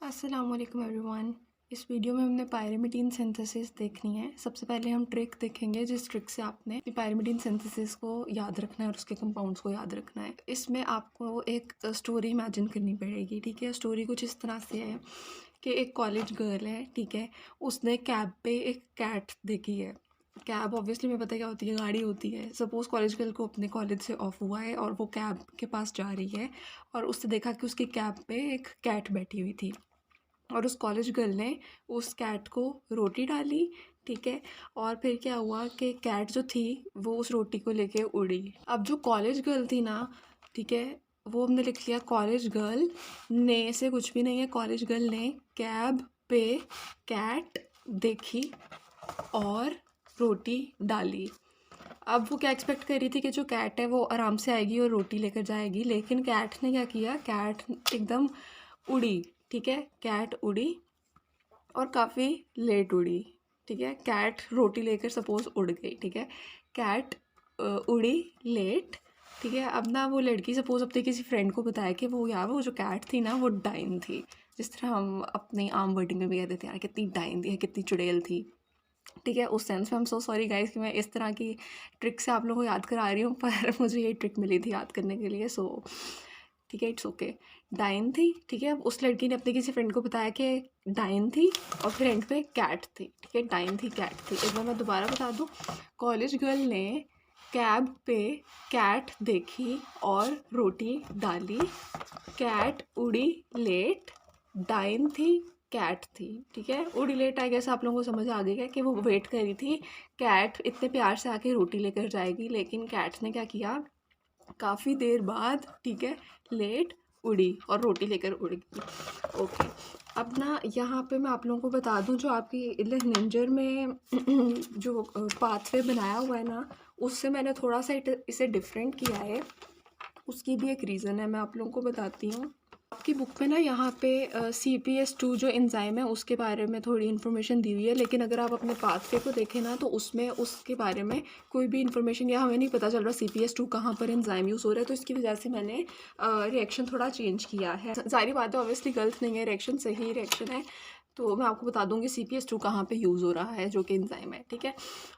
अस्सलामुअलैकुम एवरीवन। इस वीडियो में हमने पायरिमिडीन सिंथेसिस देखनी है। सबसे पहले हम ट्रिक देखेंगे जिस ट्रिक से आपने पायरिमिडीन सिंथेसिस को याद रखना है और उसके कंपाउंड्स को याद रखना है। इसमें आपको एक स्टोरी इमेजिन करनी पड़ेगी, ठीक है। स्टोरी कुछ इस तरह से है कि एक कॉलेज गर्ल है, ठीक है। उसने कैब पे एक कैट देखी है। कैब ऑब्वियसली में पता क्या होती है, गाड़ी होती है। सपोज़ कॉलेज गर्ल को अपने कॉलेज से ऑफ हुआ है और वो कैब के पास जा रही है और उसने देखा कि उसकी कैब पे एक कैट बैठी हुई थी और उस कॉलेज गर्ल ने उस कैट को रोटी डाली, ठीक है। और फिर क्या हुआ कि कैट जो थी वो उस रोटी को लेके उड़ी। अब जो कॉलेज गर्ल थी ना, ठीक है, वो हमने लिख लिया कॉलेज गर्ल ने से कुछ भी नहीं है। कॉलेज गर्ल ने कैब पे कैट देखी और रोटी डाली। अब वो क्या एक्सपेक्ट कर रही थी कि जो कैट है वो आराम से आएगी और रोटी लेकर जाएगी, लेकिन कैट ने क्या किया, कैट एकदम उड़ी, ठीक है। कैट उड़ी और काफ़ी लेट उड़ी, ठीक है। कैट रोटी लेकर सपोज़ उड़ गई, ठीक है। कैट उड़ी लेट, ठीक है। अब ना वो लड़की सपोज़ अपने किसी फ्रेंड को बताया कि वो यार वो जो कैट थी ना वो डाइन थी। जिस तरह हम अपनी आम वर्डिंग में भी कहते थे यार कितनी डाइन थी, कितनी चुड़ैल थी, ठीक है। उस सेंस में हम सो सॉरी गाइस कि मैं इस तरह की ट्रिक से आप लोगों को याद करा रही हूँ, पर मुझे ये ट्रिक मिली थी याद करने के लिए, सो ठीक है, इट्स ओके। डाइन थी, ठीक है। उस लड़की ने अपने किसी फ्रेंड को बताया कि डाइन थी और फिर एंड पे कैट थी, ठीक है। डाइन थी, कैट थी। एक बार मैं दोबारा बता दूँ, कॉलेज गर्ल ने कैब पे कैट देखी और रोटी डाली। कैट उड़ी लेट, डाइन थी, कैट थी, ठीक है। उड़ी लेट आई गेस आप लोगों को समझ आ गई कि वो वेट कर रही थी कैट इतने प्यार से आके रोटी लेकर जाएगी, लेकिन कैट ने क्या किया, काफ़ी देर बाद, ठीक है, लेट उड़ी और रोटी लेकर उड़ गई। ओके, अब ना यहाँ पे मैं आप लोगों को बता दूँ जो आपकी निंजर में जो पाथवे बनाया हुआ है ना, उससे मैंने थोड़ा सा इसे डिफरेंट किया है। उसकी भी एक रीज़न है, मैं आप लोगों को बताती हूँ। आपकी बुक में ना यहाँ पे CPS2 जो एंजाइम है उसके बारे में थोड़ी इन्फॉर्मेशन दी हुई है, लेकिन अगर आप अपने पाथवे को देखें ना तो उसमें उसके बारे में कोई भी इन्फॉर्मेशन या हमें नहीं पता चल रहा CPS2 कहाँ पर एंजाइम यूज़ हो रहा है। तो इसकी वजह से मैंने रिएक्शन थोड़ा चेंज किया है। सारी बातें ऑब्वियसली गलत नहीं है, रिएक्शन सही रिएक्शन है। तो मैं आपको बता दूंगी CPS2 कहाँ पे यूज़ हो रहा है जो कि एंजाइम है, ठीक है।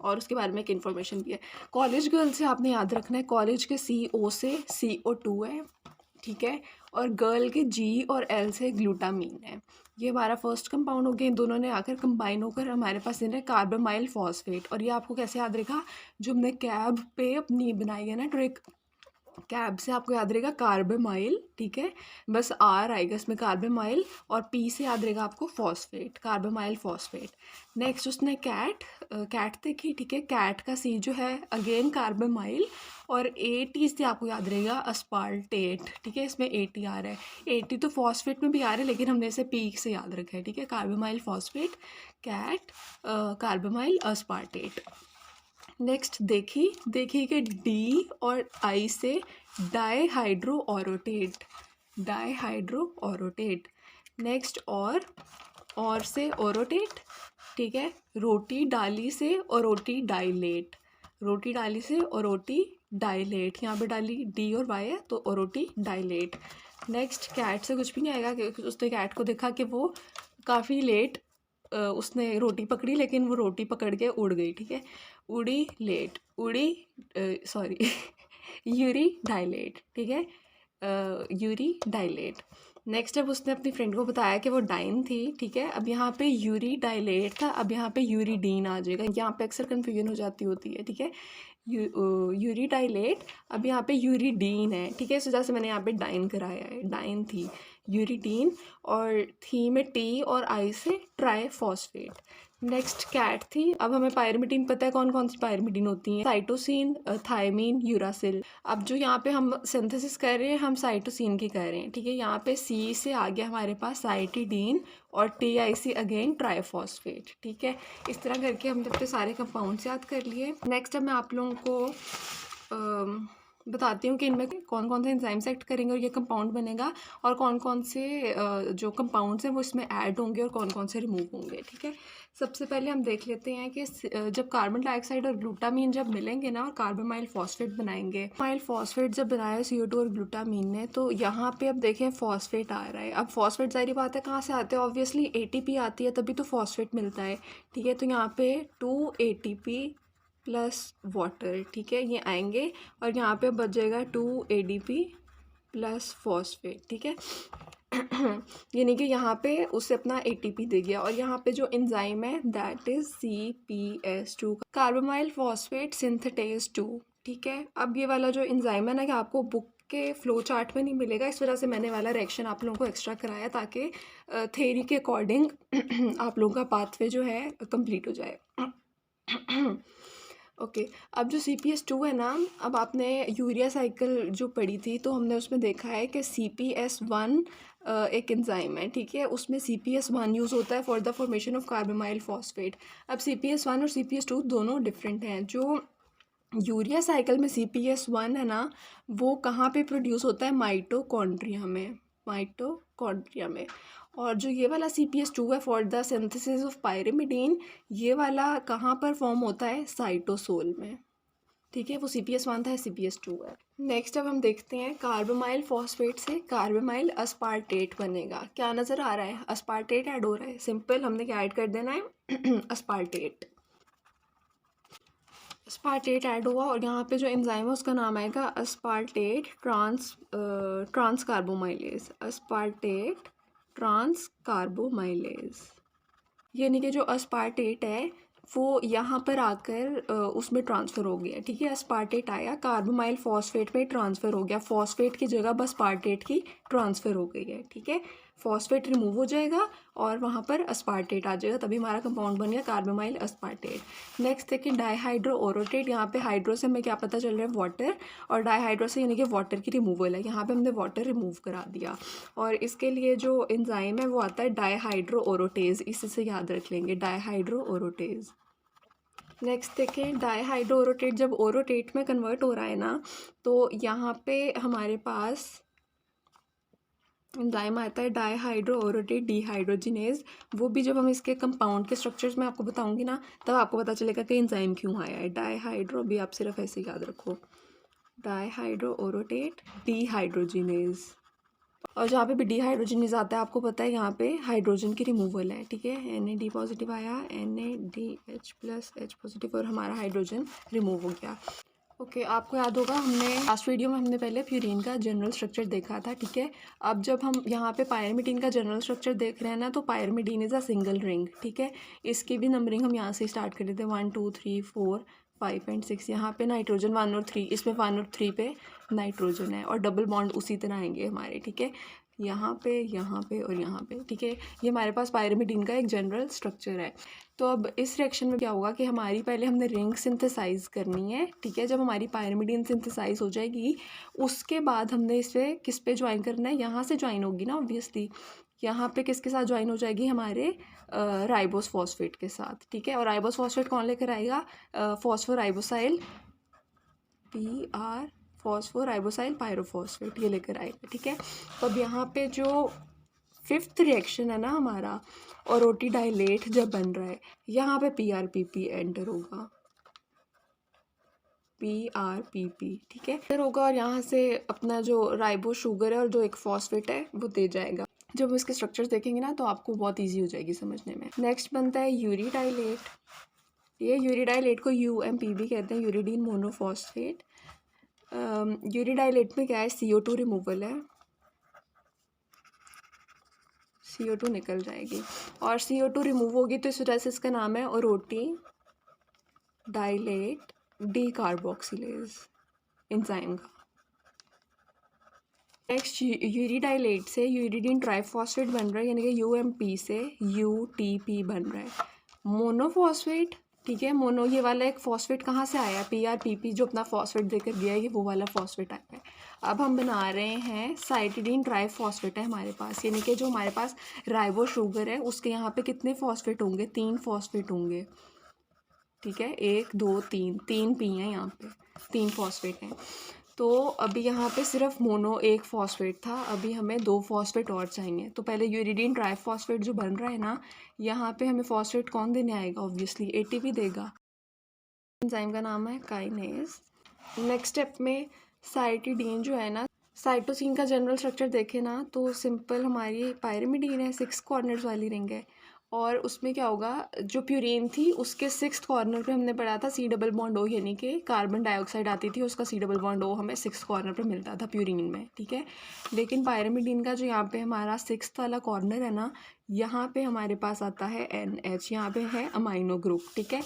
और उसके बारे में एक इन्फॉर्मेशन भी है। कॉलेज गर्ल से आपने याद रखना है, कॉलेज के CO से CO2 है, ठीक है। और गर्ल के G और L से ग्लूटामीन है। ये हमारा फर्स्ट कंपाउंड हो गया। इन दोनों ने आकर कंबाइन होकर हमारे पास है कार्बामाइल फॉस्फेट। और ये आपको कैसे याद रहेगा, जो हमने कैब पे अपनी बनाई है ना ट्रिक, कैब से आपको याद रहेगा कार्बामाइल, ठीक है। बस R आएगा इसमें कार्बामाइल, और P से याद रहेगा आपको फॉस्फेट, कार्बामाइल फॉस्फेट। नेक्स्ट उसने कैट देखी, ठीक है। कैट का C जो है अगेन कार्बामाइल, और AT से आपको याद रहेगा अस्पार्टेट, ठीक है। इसमें AT आ रहा है, AT तो फॉस्फेट में भी आ रहा है लेकिन हमने इसे P से याद रखा है, ठीक है। कार्बामाइल फॉस्फेट, कैट, कार्बामाइल अस्पार्टेट। नेक्स्ट देखी कि D और I से डाईहाइड्रो ऑरोटेट। नेक्स्ट और से ओरोटेट, ठीक है। रोटी डाली से ओरोटी डाइलेट, रोटी डाली से ओरोटी डाइलेट। यहाँ पे डाली D और Y है तो ओरोटी डाइलेट। नेक्स्ट कैट से कुछ भी नहीं आएगा कि उसने कैट को देखा कि वो काफ़ी लेट उसने रोटी पकड़ी, लेकिन वो रोटी पकड़ के उड़ गई, ठीक है। उड़ी लेट, यूरी डाइलेट, ठीक है। Yuri dilate. नेक्स्ट जब उसने अपनी फ्रेंड को बताया कि वो डाइन थी, ठीक है। अब यहाँ पे यूरी डाइलेट था, अब यहाँ पे यूरीडीन आ जाएगा। यहाँ पे अक्सर कन्फ्यूजन हो जाती होती है, ठीक है। यूरी डाइलेट, अब यहाँ पे यूरीडीन है, ठीक है। इस वजह से मैंने यहाँ पे डाइन कराया है, डाइन थी यूरीडीन, और थी में T और I से ट्राईफॉस्फेट। नेक्स्ट कैट थी। अब हमें पायरिमिडीन पता है कौन कौन सी पायरिमिडीन होती हैं, साइटोसिन, थायमीन, यूरासिल। अब जो यहाँ पे हम सिंथेसिस कर रहे हैं हम साइटोसिन की कर रहे हैं, ठीक है। यहाँ पे C से आ गया हमारे पास साइटिडीन, और TIC अगेन ट्राईफॉस्फेट, ठीक है। इस तरह करके हमने अपने सारे कंपाउंड्स याद कर लिए। नेक्स्ट अब मैं आप लोगों को बताती हूँ कि इनमें कौन कौन से एंजाइम्स एक्ट करेंगे और ये कंपाउंड बनेगा, और कौन कौन से जो कंपाउंड्स हैं वो इसमें ऐड होंगे और कौन कौन से रिमूव होंगे। ठीक है, सबसे पहले हम देख लेते हैं कि जब कार्बन डाइऑक्साइड और ग्लूटामीन जब मिलेंगे ना और कार्बामाइल फॉस्फेट बनाएंगे, माइल फॉस्फेट जब बनाया CO2 और ग्लूटामीन ने, तो यहाँ पे अब देखें फॉस्फेट आ रहा है। अब फॉस्फेट जाहिर बात है कहाँ से आते हैं, ऑब्वियसली ATP आती है तभी तो फॉस्फेट मिलता है। ठीक है, तो यहाँ पे 2 ATP प्लस वाटर, ठीक है, ये आएंगे और यहाँ पे बच जाएगा 2 ADP प्लस फॉस्फेट। ठीक है, यानी कि यहाँ पे उसे अपना ATP दे गया, और यहाँ पे जो एंजाइम है that is CPS2, carbamyl phosphate synthetase 2। ठीक है, अब ये वाला जो एंजाइम है ना कि आपको बुक के फ्लो चार्ट में नहीं मिलेगा, इस वजह से मैंने वाला रिएक्शन आप लोगों को एक्स्ट्रा कराया ताकि थ्योरी के अकॉर्डिंग आप लोगों का पाथवे जो है कंप्लीट हो जाए। ओके, अब जो CPS2 है ना, अब आपने यूरिया साइकिल जो पढ़ी थी तो हमने उसमें देखा है कि CPS1 एक एंजाइम है। ठीक है, उसमें CPS1 यूज़ होता है for the formation of carbamyl phosphate. अब CPS1 और CPS2 दोनों डिफरेंट हैं। जो यूरिया साइकिल में CPS1 है ना, वो कहाँ पे प्रोड्यूस होता है, माइटोकॉन्ड्रिया में, माइटोकॉन्ड्रिया में। और जो ये वाला CPS2 है for the synthesis of pyrimidine, ये वाला कहाँ पर फॉर्म होता है, साइटोसोल में। ठीक है, वो CPS1 था, CPS2 है। नेक्स्ट अब हम देखते हैं कार्बामाइल फॉस्फेट से कार्बामाइल अस्पार्टेट बनेगा। क्या नज़र आ रहा है, अस्पार्टेट ऐड हो रहा है। सिंपल, हमने क्या ऐड कर देना है, अस्पार्टेट। अस्पार्टेट ऐड हुआ और यहाँ पे जो एंजाइम है उसका नाम आएगा अस्पार्टेट ट्रांस कार्बोमाइलेज, अस्पार्टेट ट्रांस कार्बोमाइलेज। यानी कि जो अस्पार्टेट है वो यहाँ पर आकर उसमें ट्रांसफ़र हो गया। ठीक है, अस्पार्टेट आया, कार्बोमाइल फॉस्फेट में ट्रांसफ़र हो गया, फॉस्फेट की जगह बस अस्पार्टेट की ट्रांसफ़र हो गई है। ठीक है, फॉस्फेट रिमूव हो जाएगा और वहाँ पर अस्पार्टेट आ जाएगा, तभी हमारा कंपाउंड बन गया कार्बोमाइल अस्पार्टेट। नेक्स्ट देखिए डाईहाइड्रो ओरोटेट, यहाँ पे हाइड्रो से हमें क्या पता चल रहा है, वाटर, और डाईहाइड्रो से यानी कि वाटर की रिमूवल है, यहाँ पे हमने वाटर रिमूव करा दिया। और इसके लिए जो एंजाइम है वो आता है डाईहाइड्रो ओरोटेज, इसी से याद रख लेंगे, डाईहाइड्रो ओरोटेज। नेक्स्ट देखें डाईहाइड्रो ओरोटेट, जब ओरोटेट में कन्वर्ट हो रहा है ना, तो यहाँ पे हमारे पास एंजाइम आता है डाईहाइड्रो ओरोटेट डिहाइड्रोजिनेज। वो भी जब हम इसके कंपाउंड के स्ट्रक्चर्स में आपको बताऊंगी ना, तब आपको पता चलेगा कि एंजाइम क्यों आया है। डाईहाइड्रो भी आप सिर्फ ऐसे याद रखो, डाईहाइड्रो ओरोटेट डिहाइड्रोजिनेज। और जहाँ पे भी डिहाइड्रोजिनेज आता है आपको पता है यहाँ पे हाइड्रोजन की रिमूवल है। ठीक है, Na पॉजिटिव आया, NaDH प्लस H पॉजिटिव, और हमारा हाइड्रोजन रिमूव हो गया। ओके, आपको याद होगा हमने लास्ट वीडियो में हमने पहले प्यूरिन का जनरल स्ट्रक्चर देखा था। ठीक है, अब जब हम यहाँ पे पायरमिडीन का जनरल स्ट्रक्चर देख रहे हैं ना, तो pyrimidine is a single ring. ठीक है, इसकी भी नंबरिंग हम यहाँ से स्टार्ट कर लेते हैं, 1 2 3 4 5 एंड 6। यहाँ पे नाइट्रोजन 1 और 3, इसमें 1 और 3 पे नाइट्रोजन है, और डबल बॉन्ड उसी तरह आएंगे हमारे। ठीक है, यहाँ पे और यहाँ पे। ठीक है, ये हमारे पास पायरमिडीन का एक जनरल स्ट्रक्चर है। तो अब इस रिएक्शन में क्या होगा कि हमारी पहले हमने रिंग सिंथेसाइज करनी है। ठीक है, जब हमारी पायरमिडीन सिंथेसाइज हो जाएगी उसके बाद हमने इसे किस पे ज्वाइन करना है, यहाँ से ज्वाइन होगी ना ऑब्वियसली। यहाँ पे किसके साथ ज्वाइन हो जाएगी, हमारे राइबोस फॉस्फेट के साथ। ठीक है, और राइबोस फॉस्फेट कौन लेकर आएगा, फॉस्फोराइबोसाइल PR, फॉस्फोराइबोसाइल पायरोफॉस्फेट, ये लेकर आएगा। ठीक है, तो अब यहाँ पे जो फिफ्थ रिएक्शन है ना हमारा, ओरोटी डाइलेट जब बन रहा है, यहाँ पे PRPP एंटर होगा, PRPP। ठीक है, एंटर होगा और यहाँ से अपना जो राइबो शुगर है और जो एक फॉस्फेट है वो दे जाएगा। जब इसके स्ट्रक्चर्स देखेंगे ना तो आपको बहुत ईजी हो जाएगी समझने में। नेक्स्ट बनता है यूरिडाइलेट। ये यूरिडाइलेट को UMP कहते हैं, यूरिडीन मोनोफॉस्फेट। यूरिडाइलेट में क्या है, CO2 रिमूवल है, CO2 निकल जाएगी और CO2 रिमूव होगी, तो इस वजह से इसका नाम है ओरोटी डाइलेट डीकार्बोक्सिलेज एंजाइम का। नेक्स्ट यूरिडाइलेट से यूरिडीन ट्राइफॉस्फेट बन रहा है, यानी कि UMP से UTP बन रहा है। मोनोफॉस्फेट, ठीक है, मोनो ये वाला एक फॉस्फेट कहाँ से आया, PRPP जो अपना फॉस्फेट देकर गया है, ये वो वाला फॉस्फेट आया है। अब हम बना रहे हैं साइटिडीन ट्राइफॉस्फेट है हमारे पास, यानी कि जो हमारे पास राइबो शुगर है उसके यहाँ पे कितने फॉस्फेट होंगे, 3 फॉस्फेट होंगे। ठीक है, 1 2 3 3 P हैं यहाँ पे, 3 फॉस्फेट हैं। तो अभी यहाँ पे सिर्फ मोनो एक फॉस्फेट था, अभी हमें 2 फॉस्फेट और चाहिए। तो पहले यूरिडीन ट्राइफॉस्फेट जो बन रहा है ना, यहाँ पे हमें फॉस्फेट कौन देने आएगा? ऑब्वियसली एटीपी देगा। एंजाइम का नाम है काइनेज। नेक्स्ट स्टेप में साइटिडीन जो है ना, साइटोसिन का जनरल स्ट्रक्चर देखें ना तो सिंपल हमारी पायरिमिडीन है, 6 कॉर्नर्स वाली रिंग है। और उसमें क्या होगा, जो प्यूरीन थी उसके 6th कॉर्नर पे हमने पढ़ा था सी डबल बॉन्ड ओ, यानी कि कार्बन डाइऑक्साइड आती थी, उसका सी डबल बॉन्ड ओ हमें 6th कॉर्नर पे मिलता था प्यूरीन में, ठीक है। लेकिन पायरिमिडीन का जो यहाँ पे हमारा 6th वाला कॉर्नर है ना, यहाँ पे हमारे पास आता है NH, यहाँ पे है अमाइनो ग्रुप, ठीक है।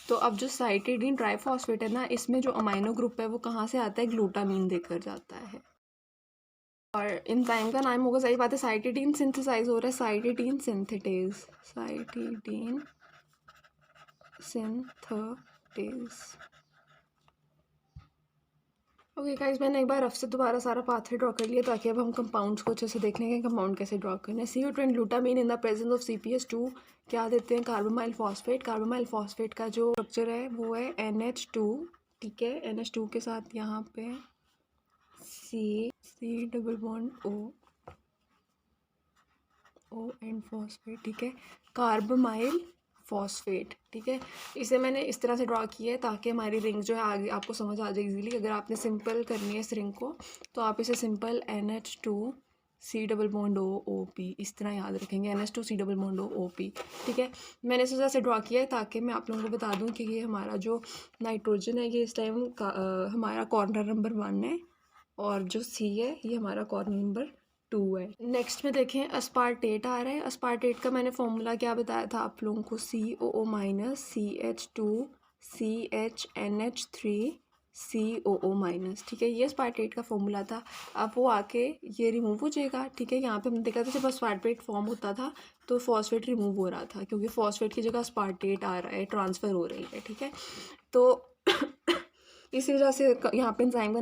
तो अब जो साइटिडीन ट्राइफॉस्फेट है ना, इसमें जो अमाइनो ग्रुप है वो कहाँ से आता है? ग्लूटामीन देकर जाता है। और एंजाइम का नाम होगा, सही बात है, साइटिडीन सिंथेसाइज हो रहा है, cytidine synthetase, cytidine synthetase. Okay guys, मैंने एक बार रफ से दोबारा सारा पाथवे ड्रॉ कर लिया ताकि अब हम कंपाउंड्स को अच्छे से देख लेंगे कंपाउंड कैसे ड्रॉ करना है। CO2 glutamine in the presence of CPS2 क्या देते हैं? Carbamoyl phosphate. कार्बोमाइल फॉस्फेट का जो स्ट्रक्चर है वो है NH2, ठीक है। NH2 के साथ यहाँ पे C double bond O and phosphate, ठीक है। कार्बोमाइल फॉस्फेट, ठीक है। इसे मैंने इस तरह से ड्रॉ किया है ताकि हमारी रिंग जो है आगे आपको समझ आ जाए इजीली। अगर आपने सिंपल करनी है इस रिंग को तो आप इसे simple NH2 C double bond OP इस तरह याद रखेंगे, NH2 C double bond OP, ठीक है। मैंने इस वजह से ड्रॉ किया है ताकि मैं आप लोगों को बता दूं कि ये हमारा जो नाइट्रोजन है ये इस टाइम हमारा कॉर्नर नंबर 1 है, और जो C है ये हमारा कॉर्नर नंबर 2 है। नेक्स्ट में देखें अस्पार्टेट आ रहा है। अस्पार्टेट का मैंने फॉर्मूला क्या बताया था आप लोगों को? COO minus CH2 CHNH3 COO minus, ठीक है। ये अस्पार्टेट का फॉर्मूला था। अब वो आके ये रिमूव हो जाएगा, ठीक है। यहाँ पे हमने देखा था जब अस्पार्टेट फॉर्म होता था तो फॉस्फेट रिमूव हो रहा था, क्योंकि फॉस्फेट की जगह अस्पार्टेट आ रहा है, ट्रांसफ़र हो रही है, ठीक है। तो इसी वजह से यहाँ पे एंजाइम का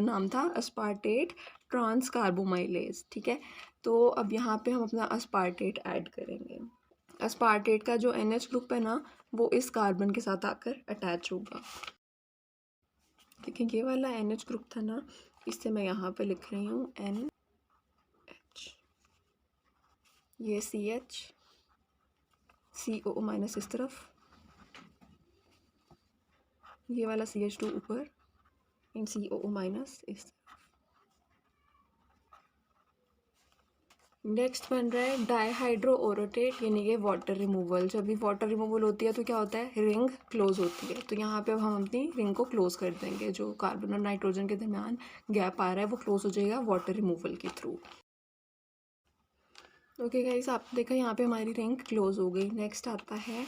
नाम था अस्पार्टेट ट्रांस कार्बोमाइलेज, ठीक है। तो अब यहाँ पे हम अपना अस्पार्टेट ऐड करेंगे। अस्पार्टेट का जो NH ग्रुप है ना वो इस कार्बन के साथ आकर अटैच होगा। देखिए ये वाला NH ग्रुप था ना, इससे मैं यहाँ पे लिख रही हूँ NH, ये CH COO माइनस इस तरफ, ये वाला CH2 ऊपर एंड COO माइनस इस तरफ। नेक्स्ट बन रहा है डाईहाइड्रो ओरोटेट, यानी कि वाटर रिमूवल। जब भी वाटर रिमूवल होती है तो क्या होता है? रिंग क्लोज होती है। तो यहाँ पे अब हम अपनी रिंग को क्लोज कर देंगे, जो कार्बन और नाइट्रोजन के दरमियान गैप आ रहा है वो क्लोज हो जाएगा वाटर रिमूवल के थ्रू। ओके गाइस, आप देखा यहाँ पे हमारी रिंग क्लोज हो गई। नेक्स्ट आता है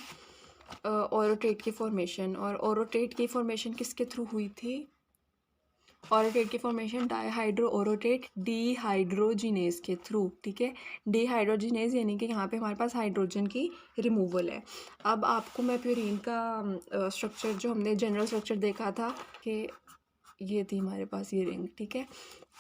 ओरोटेट की फॉर्मेशन। और ओरोटेट की फॉर्मेशन किसके थ्रू हुई थी? ओरोटेट की फॉर्मेशन डाईहाइड्रो ओरोटेट डिहाइड्रोजिनेज के थ्रू, ठीक है। डिहाइड्रोजिनेज यानी कि यहाँ पे हमारे पास हाइड्रोजन की रिमूवल है। अब आपको मैं प्यूरीन का स्ट्रक्चर जो हमने जनरल स्ट्रक्चर देखा था कि ये थी हमारे पास ये रिंग, ठीक है।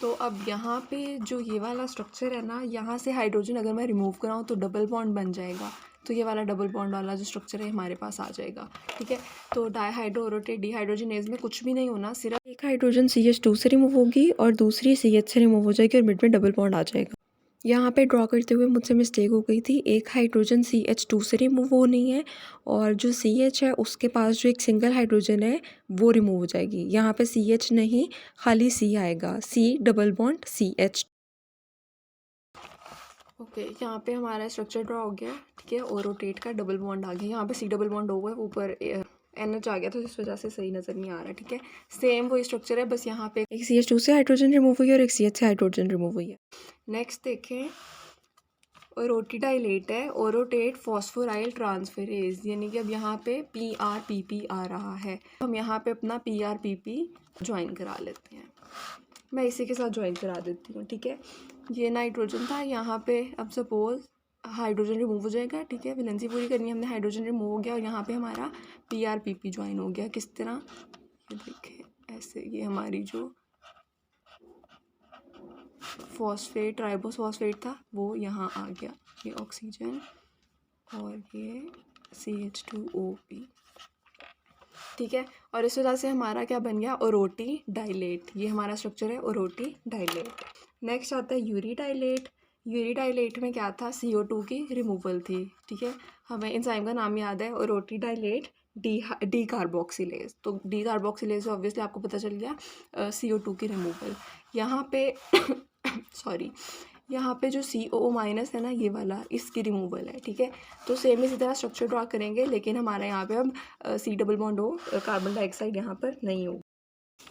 तो अब यहाँ पे जो ये वाला स्ट्रक्चर है ना, यहाँ से हाइड्रोजन अगर मैं रिमूव कराऊँ तो डबल बॉन्ड बन जाएगा। तो ये वाला डबल बॉन्ड वाला जो स्ट्रक्चर है हमारे पास आ जाएगा, ठीक है। तो डाईहाइड्रो ओरोटेट डिहाइड्रोजिनेज में कुछ भी नहीं होना, सिर्फ एक हाइड्रोजन CH2 से रिमूव होगी और दूसरी CH से रिमूव हो जाएगी और मिड में डबल बॉन्ड आ जाएगा। यहाँ पे ड्रॉ करते हुए मुझसे मिस्टेक हो गई थी, एक हाइड्रोजन CH2 से रिमूव होनी है और जो CH है उसके पास जो एक सिंगल हाइड्रोजन है वो रिमूव हो जाएगी। यहाँ पे CH नहीं, खाली C आएगा, C double bond CH। Okay, यहाँ पे हमारा स्ट्रक्चर ड्रॉ हो गया, ठीक है। ओरोटेट का डबल बॉन्ड आ गया, यहाँ पे C डबल बॉन्ड हो गया, ऊपर NH आ गया, तो इस वजह से सही नज़र नहीं आ रहा, ठीक है। सेम वही स्ट्रक्चर है, बस यहाँ पे एक CH2 से हाइड्रोजन रिमूव हुई है और एक CH से हाइड्रोजन रिमूव हुई है। नेक्स्ट देखें, ओरोटिडाइलेट है, ओरोटेट फॉस्फोराइल ट्रांसफेरेज, यानी कि अब यहाँ पे PRPP आ रहा है। हम यहाँ पे अपना PRPP ज्वाइन करा लेते हैं। मैं इसी के साथ ज्वाइन करा देती हूँ, ठीक है। ये नाइट्रोजन था, यहाँ पे अब सपोज हाइड्रोजन रिमूव हो जाएगा, ठीक है। वैलेंसी पूरी करनी है हमने, हाइड्रोजन रिमूव हो गया और यहाँ पे हमारा PRPP ज्वाइन हो गया। किस तरह? ये देखें ऐसे, ये हमारी जो फॉस्फेट राइबोस फॉस्फेट था वो यहाँ आ गया, ये ऑक्सीजन और ये CH2OP। ठीक है। और इस वजह से हमारा क्या बन गया, ओरोटी डाइलेट। ये हमारा स्ट्रक्चर है ओरोटी डाइलेट। नेक्स्ट आता है यूरी डाइलेट। यूरी डाइलेट में क्या था, CO2 की रिमूवल थी। ठीक है, हमें एंजाइम का नाम याद है ओरोटी डाइलेट डी कार्बोक्सिलेज। तो डी कार्बोक्सिलेज ऑब्वियसली आपको पता चल गया, CO2 की रिमूवल। यहाँ पे सॉरी, यहाँ पे जो COO माइनस है ना, ये वाला, इसकी रिमूवल है। ठीक है, तो सेम इसी तरह स्ट्रक्चर ड्रा करेंगे, लेकिन हमारे यहाँ पे अब C double bond O, carbon dioxide यहाँ पर नहीं होगा।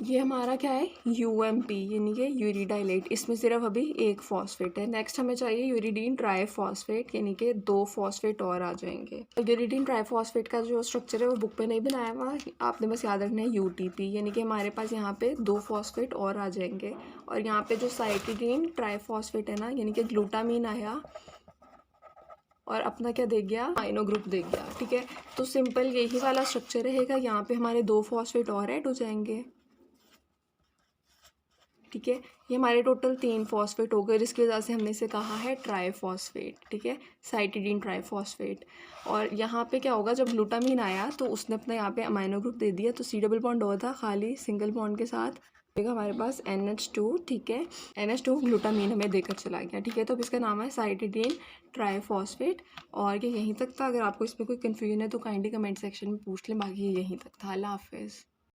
ये हमारा क्या है, UMP यानी कि यूरिडाइलेट। इसमें सिर्फ अभी एक फॉस्फेट है। नेक्स्ट हमें चाहिए यूरिडीन ट्राईफॉस्फेट, यानी कि 2 फॉस्फेट और आ जाएंगे। यूरिडीन ट्राईफॉस्फेट का जो स्ट्रक्चर है वो बुक पे नहीं बनाया हुआ, आपने बस याद रखना है UTP, यानी कि हमारे पास यहाँ पे 2 फॉस्फेट और आ जाएंगे। और यहाँ पे जो साइटिडीन ट्राईफॉस्फेट है ना, यानी कि ग्लूटामीन आया और अपना क्या दे गया, अमाइनो ग्रुप दे गया। ठीक है, तो सिंपल यही वाला स्ट्रक्चर रहेगा। यहाँ पे हमारे 2 फॉस्फेट और ऐड हो जाएंगे। ठीक है, ये हमारे टोटल 3 फॉस्फेट हो गए, जिसकी वजह से हमने इसे कहा है ट्राईफॉस्फेट। ठीक है, साइटिडीन ट्राईफॉस्फेट। और यहाँ पे क्या होगा, जब ग्लूटामीन आया तो उसने अपना यहाँ पे अमाइनो ग्रुप दे दिया, तो C डबल बॉन्ड O था खाली सिंगल बॉन्ड के साथ, हमारे पास NH2। ठीक है, NH2 ग्लूटामीन हमें देकर चला गया। ठीक है, तो अब इसका नाम है साइटिडीन ट्राईफॉस्फेट। और ये यहीं तक था। अगर आपको इसमें कोई कन्फ्यूजन है तो काइंडली कमेंट सेक्शन में पूछ लें, बाकी ये यहीं तक था। अल्लाह हाफिज़।